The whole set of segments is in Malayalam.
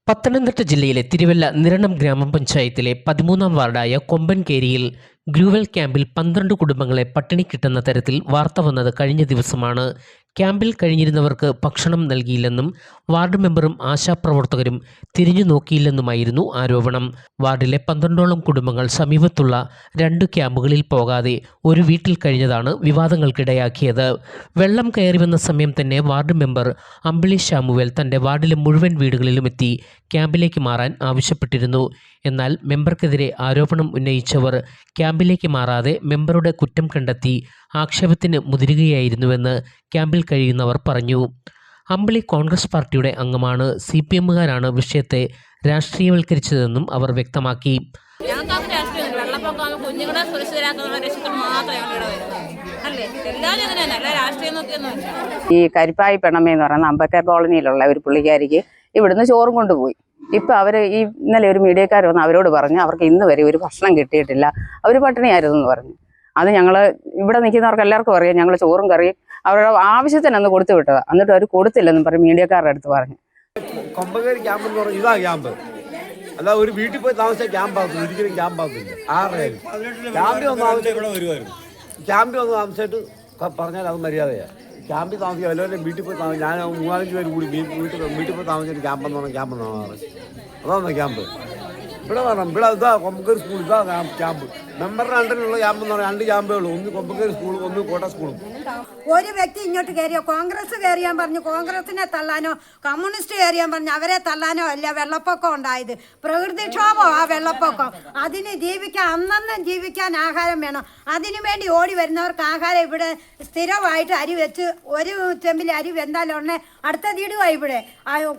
പത്തനംതിട്ട ജില്ലയിലെ തിരുവല്ല നിരണം ഗ്രാമപഞ്ചായത്തിലെ 13-ാം വാർഡായ കൊമ്പൻകേരിയിൽ ഗ്രൂവൽ ക്യാമ്പിൽ 12 കുടുംബങ്ങളെ പട്ടിണിക്കിട്ടുന്ന തരത്തിൽ വാർത്ത വന്നത് കഴിഞ്ഞ ദിവസമാണ്. ക്യാമ്പിൽ കഴിഞ്ഞിരുന്നവർക്ക് ഭക്ഷണം നൽകിയില്ലെന്നും വാർഡ് മെമ്പറും ആശാപ്രവർത്തകരും തിരിഞ്ഞു നോക്കിയില്ലെന്നുമായിരുന്നു ആരോപണം. വാർഡിലെ 12ഓളം കുടുംബങ്ങൾ സമീപത്തുള്ള 2 ക്യാമ്പുകളിൽ പോകാതെ ഒരു വീട്ടിൽ കഴിഞ്ഞതാണ് വിവാദങ്ങൾക്കിടയാക്കിയത്. വെള്ളം കയറി വന്ന സമയം തന്നെ വാർഡ് മെമ്പർ അമ്പിളി ശാമുവേൽ തൻ്റെ വാർഡിലെ മുഴുവൻ വീടുകളിലുമെത്തി ക്യാമ്പിലേക്ക് മാറാൻ ആവശ്യപ്പെട്ടിരുന്നു. എന്നാൽ മെമ്പർക്കെതിരെ ആരോപണം ഉന്നയിച്ചവർ ക്യാമ്പിലേക്ക് മാറാതെ മെമ്പറുടെ കുറ്റം കണ്ടെത്തി ആക്ഷേപത്തിന് മുതിരുകയായിരുന്നുവെന്ന് ക്യാമ്പിൽ കഴിയുന്നവർ പറഞ്ഞു. അമ്പിളി കോൺഗ്രസ് പാർട്ടിയുടെ അംഗമാണ്. CPMകാരാണ് വിഷയത്തെ രാഷ്ട്രീയവൽക്കരിച്ചതെന്നും അവർ വ്യക്തമാക്കി. ഈ കരിപ്പായി പെണമേന്ന് പറയുന്ന അമ്പക്കർ കോളനിയിലുള്ള ഒരു പുള്ളിക്കാരിക്ക് ഇവിടുന്ന് ചോറും കൊണ്ടുപോയി. ഇപ്പം അവർ ഇന്നലെ ഒരു മീഡിയക്കാർ വന്ന് അവരോട് പറഞ്ഞു അവർക്ക് ഇന്ന് വരെ ഒരു ഭക്ഷണം കിട്ടിയിട്ടില്ല, അവർ പട്ടിണിയായിരുന്നു എന്ന് പറഞ്ഞു. അത് ഞങ്ങൾ ഇവിടെ നിൽക്കുന്നവർക്ക് എല്ലാവർക്കും അറിയാം. ഞങ്ങൾ ചോറും കറിയും അവരുടെ ആവശ്യത്തിന് അന്ന് കൊടുത്തു വിട്ടതാണ്. എന്നിട്ട് അവർ കൊടുത്തില്ലെന്നും പറഞ്ഞ് മീഡിയക്കാരുടെ അടുത്ത് പറഞ്ഞു. കൊമ്പങ്കേരി ക്യാമ്പ് എന്ന് പറഞ്ഞാൽ ഇതാ ക്യാമ്പ്, അല്ല ഒരു വീട്ടിൽ പോയി താമസിച്ച ക്യാമ്പാകത്തില്ല, ഒരിക്കലും ക്യാമ്പാകത്തില്ല. ക്യാമ്പിൽ വന്ന് താമസിച്ചിട്ട് പറഞ്ഞാൽ അത് മര്യാദയാണ്. ക്യാമ്പിൽ താമസിക്കുക എല്ലാവരും വീട്ടിൽ പോയി താമസിക്കും. ഞാൻ 3-4 പേര് കൂടി വീട്ടിൽ പോയി താമസിച്ചിട്ട് ക്യാമ്പെന്ന് പറഞ്ഞാൽ ക്യാമ്പെന്നാണ്. അതാണ് ക്യാമ്പ്. ഇവിടെ വേണം, ഇവിടെ ഇതാ കൊമ്പങ്കേരി സ്കൂൾ, ഇതാ ക്യാമ്പ്. മെമ്പറിന്റെ അണ്ടറിലുള്ള ക്യാമ്പ് എന്ന് പറഞ്ഞാൽ 2 ക്യാമ്പേ ഉള്ളൂ. ഒന്ന് കൊമ്പങ്കേരി സ്കൂൾ, ഒന്ന് കോട്ട സ്കൂളും. ഒരു വ്യക്തി ഇങ്ങോട്ട് കയറിയോ കോൺഗ്രസ് കയറിയാൻ പറഞ്ഞു കോൺഗ്രസിനെ തള്ളാനോ കമ്മ്യൂണിസ്റ്റ് കയറിയാൻ പറഞ്ഞു അവരെ തള്ളാനോ അല്ല വെള്ളപ്പൊക്കം ഉണ്ടായത്. പ്രകൃതിക്ഷോഭം ആ വെള്ളപ്പൊക്കം. അതിന് ജീവിക്കാൻ അന്നന്നും ജീവിക്കാൻ ആഹാരം വേണം. അതിനു വേണ്ടി ഓടി വരുന്നവർക്ക് ആഹാരം ഇവിടെ സ്ഥിരമായിട്ട് അരി വെച്ച് ഒരു ചെമ്പിൽ അരി വെന്താലും ഉടനെ അടുത്ത തീടുവായി. ഇവിടെ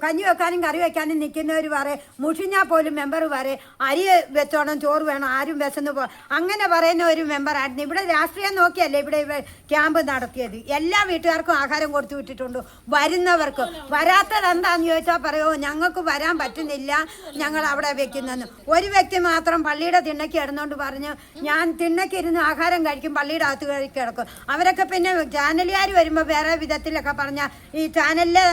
കഞ്ഞി വെക്കാനും കറി വെക്കാനും നിൽക്കുന്നവർ പറയും, മുഷിഞ്ഞാൽ പോലും മെമ്പർ പറയും അരി വെച്ചോണം, ചോറ് വേണം, ആരും വിശന്ന് അങ്ങനെ പറയുന്ന ഒരു മെമ്പറായിരുന്നു. ഇവിടെ രാഷ്ട്രീയം നോക്കിയല്ലേ ഇവിടെ ക്യാമ്പ് നടത്തിയത്. എല്ലാ വീട്ടുകാർക്കും ആഹാരം കൊടുത്തു വിട്ടിട്ടുണ്ട്. വരുന്നവർക്ക് വരാത്തത് എന്താണെന്ന് ചോദിച്ചാൽ പറയുമോ ഞങ്ങൾക്ക് വരാൻ പറ്റുന്നില്ല, ഞങ്ങൾ അവിടെ വെക്കുന്നെന്ന്. ഒരു വ്യക്തി മാത്രം പള്ളിയുടെ തിണ്ണയ്ക്ക് ഇടുന്നോണ്ട് പറഞ്ഞു ഞാൻ തിണ്ണയ്ക്ക് ഇരുന്ന് ആഹാരം കഴിക്കും, പള്ളിയുടെ അകത്ത് കിടക്കും. അവരൊക്കെ പിന്നെ ചാനലുകാർ വരുമ്പോൾ വേറെ വിധത്തിലൊക്കെ പറഞ്ഞാൽ ഈ ചാനലിലെ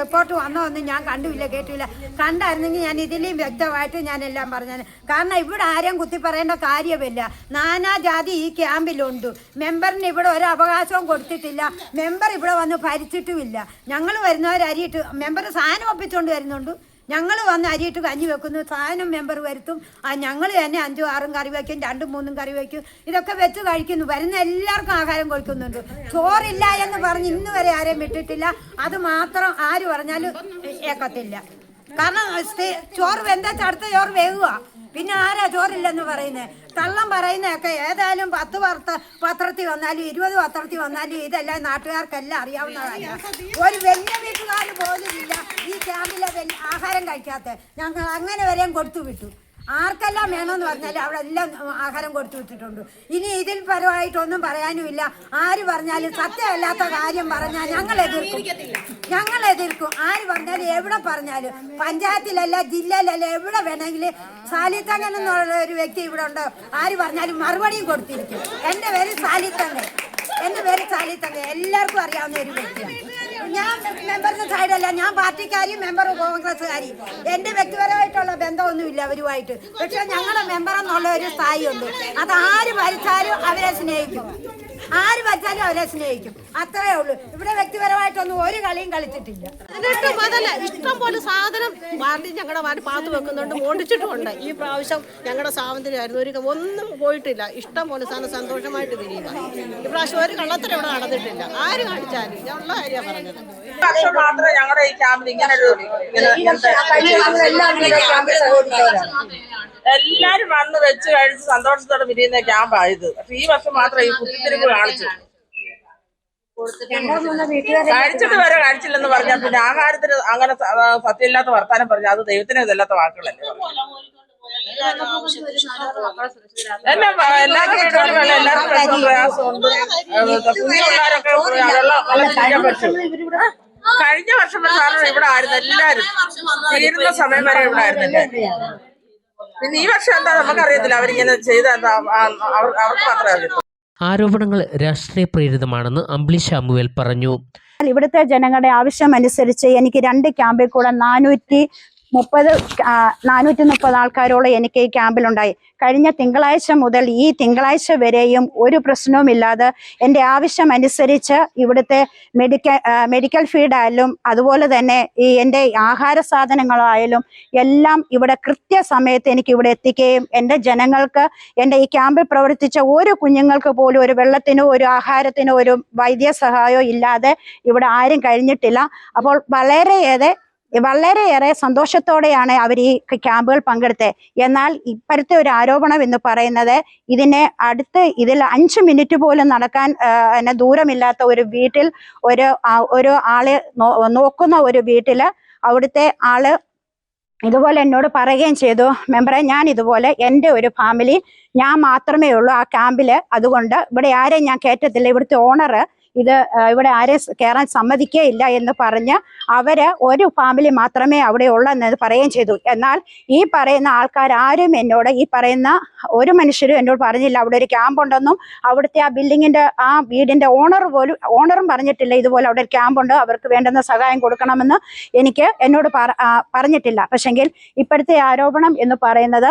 റിപ്പോർട്ട് വന്നോ ഒന്നും ഞാൻ കണ്ടില്ല, കേട്ടില്ല. കണ്ടായിരുന്നെങ്കിൽ ഞാൻ ഇതിലും വ്യക്തമായിട്ട് ഞാനെല്ലാം പറഞ്ഞത്. കാരണം ഇവിടെ ആരും കുത്തി പറയേണ്ട കാര്യമില്ല. നാനാജാതി ഈ ക്യാമ്പിലുണ്ട്. മെമ്പറിന് ഇവിടെ ഒരു അവകാശവും കൊടുത്തിട്ടില്ല. മെമ്പർ ഇവിടെ വന്ന് ഭരിച്ചിട്ടുമില്ല. ഞങ്ങൾ വരുന്നവർ അരിയിട്ട് മെമ്പർ സാധനം ഒപ്പിച്ചുകൊണ്ട് വരുന്നുണ്ട്. ഞങ്ങൾ വന്ന് അരിയിട്ട് കഞ്ഞി വെക്കുന്നു, സാധനം മെമ്പർ വരുത്തും. ഞങ്ങൾ തന്നെ 5ഉം 6ഉം കറി വയ്ക്കും, 2ഉം 3ഉം കറി വയ്ക്കും. ഇതൊക്കെ വെച്ച് കഴിക്കുന്നു. വരുന്ന എല്ലാവർക്കും ആഹാരം കൊടുക്കുന്നുണ്ട്. ചോറില്ല എന്ന് പറഞ്ഞ് ഇന്ന് വരെ ആരെയും വിട്ടിട്ടില്ല. അത് മാത്രം ആര് പറഞ്ഞാലും ഏക്കത്തില്ല. കാരണം ചോറ് വെന്താ അടുത്ത ചോറ് വേകുക. പിന്നെ ആരാ ചോറില്ലെന്ന് പറയുന്നത്? കള്ളം പറയുന്നതൊക്കെ ഏതായാലും 10 പത്രത്തിൽ വന്നാലും 20 പത്രത്തിൽ വന്നാലും ഇതെല്ലാം നാട്ടുകാർക്കെല്ലാം അറിയാവുന്നതല്ല. ഒരു വലിയ വീട്ടുകാർ പോലും ഇല്ല ഈ ക്യാമ്പിലെ ആഹാരം കഴിക്കാത്ത. ഞങ്ങൾ അങ്ങനെ വരെയും കൊടുത്തു വിട്ടു. ആർക്കെല്ലാം വേണമെന്ന് പറഞ്ഞാൽ അവിടെ എല്ലാം ആഹാരം കൊടുത്തു വിട്ടിട്ടുണ്ട്. ഇനി ഇതിൽ പരമായിട്ടൊന്നും പറയാനുമില്ല. ആര് പറഞ്ഞാലും സത്യമല്ലാത്ത കാര്യം പറഞ്ഞാൽ ഞങ്ങൾ എതിർക്കും. ആര് പറഞ്ഞാലും എവിടെ പറഞ്ഞാലും, പഞ്ചായത്തിലല്ല ജില്ലയിലല്ല എവിടെ വേണമെങ്കിലും സാലിത്തങ്ങൻ എന്നുള്ള ഒരു വ്യക്തി ഇവിടെ ഉണ്ടോ ആര് പറഞ്ഞാലും മറുപടിയും കൊടുത്തിരിക്കും. എൻ്റെ പേര് സാലിത്തങ്ങൻ. എല്ലാവർക്കും അറിയാവുന്ന ഒരു വ്യക്തിയാണ്. ഞാൻ മെമ്പറിന്റെ സൈഡല്ല, ഞാൻ പാർട്ടിക്കാരി, മെമ്പർ കോൺഗ്രസ്സുകാരി. എൻ്റെ വ്യക്തിപരമായിട്ടുള്ള ബന്ധമൊന്നുമില്ല അവരുമായിട്ട്. പക്ഷെ ഞങ്ങളുടെ മെമ്പർ എന്നുള്ള ഒരു സ്ഥായിയുണ്ട്. അത് ആര് ഭരിച്ചാലും അവരെ സ്നേഹിക്കും, അത്രേ ഉള്ളൂ. ഇവിടെ വ്യക്തിപരമായിട്ടൊന്നും ഒരു കളിയും കളിച്ചിട്ടില്ല. ഇഷ്ടം പോലെ സാധനം വാർഡിൽ ഞങ്ങളുടെ വാർഡ് പാത്ത് വെക്കുന്നുണ്ട്, മോണ്ടിച്ചിട്ടുമുണ്ട്. ഈ പ്രാവശ്യം ഞങ്ങളുടെ സ്വാതന്ത്ര്യമായിരുന്നു, ഒന്നും പോയിട്ടില്ല. ഇഷ്ടം പോലെ സാധനം സന്തോഷമായിട്ട് തിരിയുക. ഇപ്രാവശ്യം ഒരു കള്ളത്തരം ഇവിടെ നടന്നിട്ടില്ല. ആര് കാണിച്ചാലും ഉള്ള കാര്യമാണ് പറഞ്ഞത്. മാത്രമേ ഞങ്ങളുടെ ഈ ക്യാമ്പിൽ എല്ലാരും വന്ന് വെച്ച് കഴിച്ച് സന്തോഷത്തോടെ പിരിയുന്ന ക്യാമ്പായത്. പക്ഷെ ഈ വർഷം മാത്രം ഈ കുത്തിത്തിരിപ്പ് കാണിച്ചു. കഴിച്ചിട്ട് വരെ കഴിച്ചില്ലെന്ന് പറഞ്ഞാൽ പിന്നെ ആഹാരത്തിന് അങ്ങനെ സത്യമില്ലാത്ത വർത്താനം പറഞ്ഞാൽ അത് ദൈവത്തിന് ഇതല്ലാത്ത വാക്കുകളല്ലേ. എല്ലാവർക്കും പ്രയാസമുണ്ട്. കുഞ്ഞു പിള്ളേരൊക്കെ കഴിഞ്ഞ വർഷം സാധനം ഇവിടെ ആയിരുന്നു. എല്ലാരും തീരുന്ന സമയം വരെ ഇവിടെ ആയിരുന്നല്ലേ. പിന്നെ ഈ വർഷം എന്താ നമുക്കറിയത്തില്ല. അവരിങ്ങനെ ചെയ്ത അവർക്ക് മാത്രമേ അറിയൂ. ആരോപണങ്ങൾ രാഷ്ട്രീയ പ്രേരിതമാണെന്ന് അമ്പിളി ശാമുവേൽ പറഞ്ഞു. ഇവിടുത്തെ ജനങ്ങളുടെ ആവശ്യം അനുസരിച്ച് എനിക്ക് 2 ക്യാമ്പിൽ കൂടെ 430 ആൾക്കാരോളം എനിക്ക് ഈ ക്യാമ്പിലുണ്ടായി. കഴിഞ്ഞ തിങ്കളാഴ്ച മുതൽ ഈ തിങ്കളാഴ്ച വരെയും ഒരു പ്രശ്നവുമില്ലാതെ എൻ്റെ ആവശ്യം അനുസരിച്ച് ഇവിടുത്തെ മെഡിക്കൽ ഫീഡായാലും അതുപോലെ തന്നെ ഈ എൻ്റെ ആഹാര സാധനങ്ങളായാലും എല്ലാം ഇവിടെ കൃത്യസമയത്ത് എനിക്ക് ഇവിടെ എത്തിക്കുകയും എൻ്റെ ജനങ്ങൾക്ക് എൻ്റെ ഈ ക്യാമ്പിൽ പ്രവർത്തിച്ച ഓരോ കുഞ്ഞുങ്ങൾക്ക് പോലും ഒരു വെള്ളത്തിനോ ഒരു ആഹാരത്തിനോ ഒരു വൈദ്യസഹായമോ ഇല്ലാതെ ഇവിടെ ആരും കഴിഞ്ഞിട്ടില്ല. അപ്പോൾ വളരെയേറെ സന്തോഷത്തോടെയാണ് അവർ ഈ ക്യാമ്പുകൾ പങ്കെടുത്തത്. എന്നാൽ ഇപ്പോഴത്തെ ഒരു ആരോപണം എന്ന് പറയുന്നത് ഇതിൽ 5 മിനിറ്റ് പോലും നടക്കാൻ ദൂരമില്ലാത്ത ഒരു വീട്ടിൽ ഒരു ആളെ നോക്കുന്ന ഒരു വീട്ടിൽ അവിടുത്തെ ആള് ഇതുപോലെ എന്നോട് പറയുകയും ചെയ്തു, മെമ്പറെ, ഞാൻ ഇതുപോലെ എൻ്റെ ഒരു ഫാമിലി ഞാൻ മാത്രമേ ഉള്ളൂ ആ ക്യാമ്പിൽ, അതുകൊണ്ട് ഇവിടെ ആരെയും ഞാൻ കയറ്റത്തില്ല, ഇവിടുത്തെ ഓണർ ഇവിടെ ആരെയും കയറാൻ സമ്മതിക്കുകയില്ല എന്ന് പറഞ്ഞ് ഒരു ഫാമിലി മാത്രമേ അവിടെ ഉള്ളെന്ന് പറയുകയും ചെയ്തു. എന്നാൽ ഈ പറയുന്ന ആൾക്കാരും എന്നോട്, ഈ പറയുന്ന ഒരു മനുഷ്യരും എന്നോട് പറഞ്ഞില്ല അവിടെ ഒരു ക്യാമ്പ് ഉണ്ടെന്നും അവിടുത്തെ ആ ബിൽഡിങ്ങിന്റെ ആ വീടിന്റെ ഓണറും പറഞ്ഞിട്ടില്ല ഇതുപോലെ അവിടെ ഒരു ക്യാമ്പുണ്ട്, അവർക്ക് വേണ്ടുന്ന സഹായം കൊടുക്കണമെന്ന് എന്നോട് പറഞ്ഞിട്ടില്ല. പക്ഷെങ്കിൽ ഇപ്പോഴത്തെ ആരോപണം എന്ന് പറയുന്നത്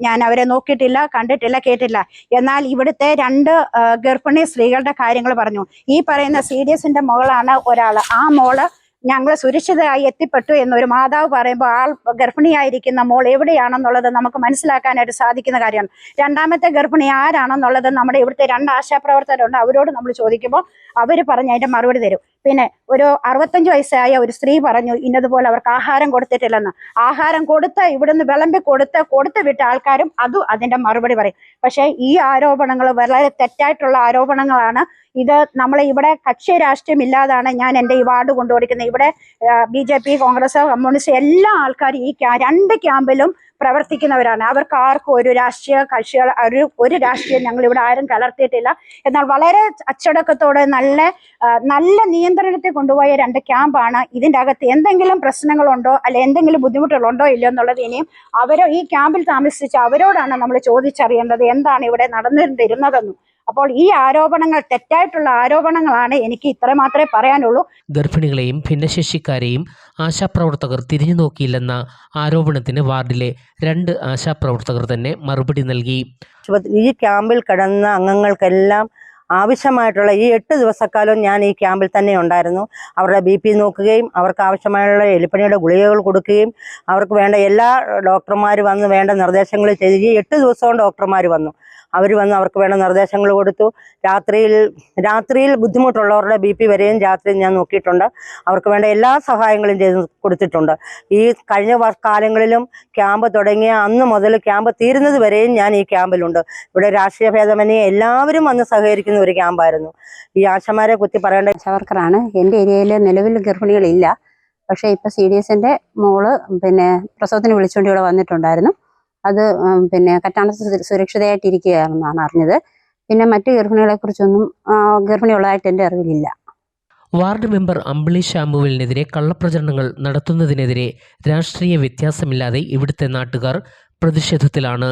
ഞാൻ അവരെ നോക്കിയിട്ടില്ല, കണ്ടിട്ടില്ല, കേട്ടില്ല. എന്നാൽ ഇവിടുത്തെ 2 ഗർഭിണി സ്ത്രീകളുടെ കാര്യങ്ങൾ പറഞ്ഞു. ഈ പറയുന്ന CDSന്റെ മകളാണ് ഒരാള്. ആ മോള് ഞങ്ങൾ സുരക്ഷിതരായി എത്തിപ്പെട്ടു എന്നൊരു മാതാവ് പറയുമ്പോൾ ഗർഭിണിയായിരിക്കുന്ന മോൾ എവിടെയാണെന്നുള്ളത് നമുക്ക് മനസ്സിലാക്കാനായിട്ട് സാധിക്കുന്ന കാര്യമാണ്. രണ്ടാമത്തെ ഗർഭിണി ആരാണെന്നുള്ളത് നമ്മുടെ ഇവിടുത്തെ 2 ആശാപ്രവർത്തകരുണ്ട്, അവരോട് നമ്മൾ ചോദിക്കുമ്പോൾ അവർ പറഞ്ഞ് അതിന്റെ മറുപടി തരും. പിന്നെ ഒരു 65 വയസ്സായ ഒരു സ്ത്രീ പറഞ്ഞു ഇന്നതുപോലെ അവർക്ക് ആഹാരം കൊടുത്തിട്ടില്ലെന്ന്. ആഹാരം ഇവിടുന്ന് വിളമ്പി കൊടുത്ത് വിട്ട ആൾക്കാരും അതിന്റെ മറുപടി പറയും. പക്ഷെ ഈ ആരോപണങ്ങൾ വളരെ തെറ്റായിട്ടുള്ള ആരോപണങ്ങളാണ്. ഇത് നമ്മളെ ഇവിടെ കക്ഷി രാഷ്ട്രീയം ഇല്ലാതാണ് ഞാൻ എൻ്റെ ഈ വാർഡ് കൊണ്ടുകൊടുക്കുന്നത്. ഇവിടെ BJP, കോൺഗ്രസ്, കമ്മ്യൂണിസ്റ്റ് എല്ലാ ആൾക്കാരും ഈ 2 ക്യാമ്പിലും പ്രവർത്തിക്കുന്നവരാണ്. അവർക്ക് ആർക്കും ഒരു രാഷ്ട്രീയ കക്ഷികൾ ഒരു രാഷ്ട്രീയം ഞങ്ങൾ ഇവിടെ ആരും കലർത്തിയിട്ടില്ല. എന്നാൽ വളരെ അച്ചടക്കത്തോടെ നല്ല നിയന്ത്രണത്തിൽ കൊണ്ടുപോയ 2 ക്യാമ്പാണ്. ഇതിൻ്റെ അകത്ത് എന്തെങ്കിലും പ്രശ്നങ്ങളുണ്ടോ അല്ലെ എന്തെങ്കിലും ബുദ്ധിമുട്ടുകളുണ്ടോ ഇല്ലയോ എന്നുള്ളത് ഇനിയും ഈ ക്യാമ്പിൽ താമസിച്ച അവരോടാണ് നമ്മൾ ചോദിച്ചറിയേണ്ടത് എന്താണ് ഇവിടെ നടന്നിരുന്നതെന്നും. അപ്പോൾ ഈ ആരോപണങ്ങൾ തെറ്റായിട്ടുള്ള ആരോപണങ്ങളാണ്. എനിക്ക് ഇത്ര മാത്രമേ പറയാനുള്ളൂ. ഗർഭിണികളെയും ഭിന്നശേഷിക്കാരെയും ആശാപ്രവർത്തകർ തിരിഞ്ഞു നോക്കിയില്ലെന്ന ആരോപണത്തിന് വാർഡിലെ 2 ആശാപ്രവർത്തകർ തന്നെ മറുപടി നൽകി. ഈ ക്യാമ്പിൽ കിടന്ന അംഗങ്ങൾക്കെല്ലാം ആവശ്യമായിട്ടുള്ള ഈ 8 ദിവസക്കാലം ഞാൻ ഈ ക്യാമ്പിൽ തന്നെ ഉണ്ടായിരുന്നു. അവരുടെ BP നോക്കുകയും അവർക്ക് ആവശ്യമായുള്ള എലിപ്പനിയുടെ ഗുളികകൾ കൊടുക്കുകയും അവർക്ക് വേണ്ട എല്ലാ ഡോക്ടർമാർ വന്ന് വേണ്ട നിർദ്ദേശങ്ങൾ ചെയ്തു. ഈ 8 ദിവസവും ഡോക്ടർമാർ വന്നു. അവർ വന്ന് അവർക്ക് വേണ്ട നിർദ്ദേശങ്ങൾ കൊടുത്തു. രാത്രിയിൽ ബുദ്ധിമുട്ടുള്ളവരുടെ BP വരെയും രാത്രി ഞാൻ നോക്കിയിട്ടുണ്ട്. അവർക്ക് വേണ്ട എല്ലാ സഹായങ്ങളും ചെയ്ത് കൊടുത്തിട്ടുണ്ട്. ഈ കഴിഞ്ഞ കാലങ്ങളിലും ക്യാമ്പ് തുടങ്ങിയ അന്ന് മുതൽ ക്യാമ്പ് തീരുന്നത് വരെയും ഞാൻ ഈ ക്യാമ്പിലുണ്ട്. ഇവിടെ രാഷ്ട്രീയ ഭേദമന്യേ എല്ലാവരും വന്ന് സഹകരിക്കുന്ന ഒരു ക്യാമ്പായിരുന്നു. ഈ ആശമാരെ കുത്തി പറയേണ്ട ആശാവർക്കറാണ്. എൻ്റെ ഏരിയയിൽ നിലവിൽ ഗർഭിണികളില്ല. പക്ഷേ ഇപ്പോൾ CDSന്റെ മോള് പ്രസവത്തിന് വിളിച്ചുകൊണ്ട് ഇവിടെ വന്നിട്ടുണ്ടായിരുന്നു. അത് കറ്റാണത്ത് സുരക്ഷിതയായിട്ടിരിക്കുകയാണെന്നാണ് അറിഞ്ഞത്. പിന്നെ മറ്റു ഗർഭിണികളെ കുറിച്ചൊന്നും ഗർഭിണിയുള്ളതായിട്ട് എൻ്റെ അറിവിലില്ല. വാർഡ് മെമ്പർ അമ്പിളി ശാമുവിനെതിരെ കള്ളപ്രചരണങ്ങൾ നടത്തുന്നതിനെതിരെ രാഷ്ട്രീയ വ്യത്യാസമില്ലാതെ ഇവിടുത്തെ നാട്ടുകാർ പ്രതിഷേധത്തിലാണ്.